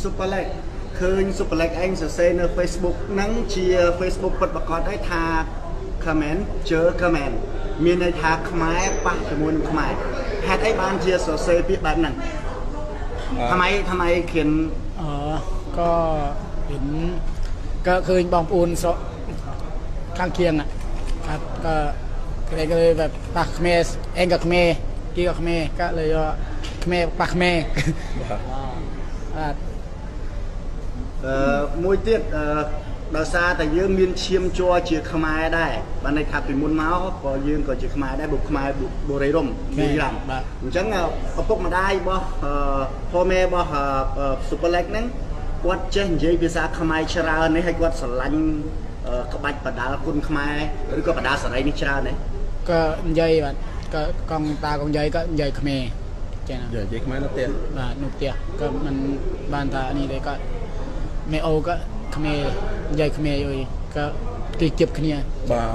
super leg ឃើញ super leg ឯងសរសេរនៅ Facebook ហ្នឹងជា Facebook ពិតប្រាកដឲ្យថា comment ជើ comment មានន័យថាខ្មែរប៉ះជាមួយនឹងខ្មែរហេតុអីបានជាសរសេរពាក្យបែបហ្នឹងทำไมเขียนก็เห็นก็เคยบองปูนข้างเคียงอ่ะครับก็เลยแบบปักเมสเองกับเมกี้กับเมก็เลยว่าเมปักเมមួយទៀតដោយសារតែយើងមានឈាមជ័រជាខ្មែរដែរបានន័យថាពីមុនមកក៏យើងក៏ជាខ្មែរដែរបុកខ្មែរបូរីរំនិយាយអញ្ចឹងឪពុកម្ដាយរបស់พ่อแม่របស់ Super Leg ហ្នឹងគាត់ចេះនិយាយភាសាខ្មែរច្រើននេះហើយគាត់ស្រឡាញ់ក្បាច់បដាល់គុណខ្មែរឬក៏បដាល់សេរីនេះច្រើនទេក៏និយាយបាទក៏កងតាកងនិយាយក៏និយាយខ្មែរចា៎និយាយខ្មែរនៅផ្ទះបាទនៅផ្ទះក៏មិនបានថានេះទេក៏មេអូក៏ខ្មែរនិយាយខ្មែរអីក៏ទីជិបគ្នាបាទ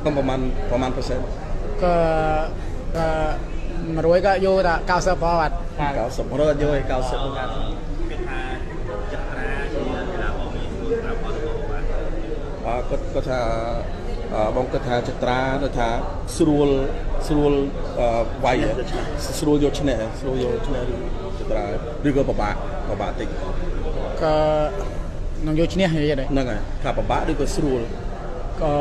ក៏ប្រហែល%ក៏100ក៏យកតែ90%បាទ90%យកឲ្យ90%មានថាចត្រាជាកីឡាបងមានប្រាប់អត់ទៅបាទគាត់ថាបងគាត់ថាចត្រាទៅថាស្រួលវាយស្រួលយកឈ្នះចត្រាឬក៏ពិបាកតិចក៏នឹងយកឈ្នះនិយាយដែរហ្នឹងហើយថាពិបាកឬក៏ស្រួលក៏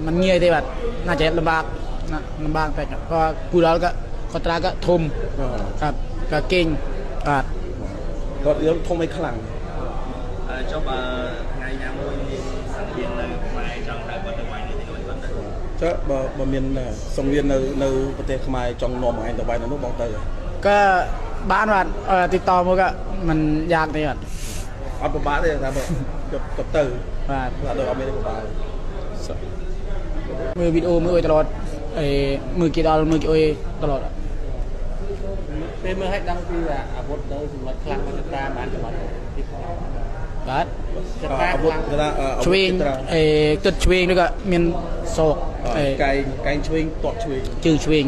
มันងាយទេបាទน่าจะលំបាកតែក៏គូដល់ក៏ត្រាក៏ធំครับក៏កេងបាទគាត់យើងធំឲ្យខ្លាំងចុះបើថ្ងៃណាមួយមានសង្វៀននៅខ្មែរចង់ឲ្យគាត់ទៅវាយនេះទៅគាត់ទៅចុះបើមានសង្វៀននៅប្រទេសខ្មែរចង់នាំឯងទៅវាយនៅនោះបងទៅក៏បានបាទติดต่อមកក៏มันยากទេបាទអត់ពិបាកទេថាទៅទៅបាទអត់មានពិបាកមើលវីដេអូមើលអុយតលอดមើលគេដល់មើលគេអុយតលอดពេលមើលឲ្យដឹងពីអាវុធទៅសម្រាប់ខ្លាំងមកចត្រាបានចំណុចទីបាទចត្រាអាវុធឆ្វេងទឹកឆ្វេងនេះក៏មានសោកកែងឆ្វេងទាត់ឆ្វេងជើងឆ្វេង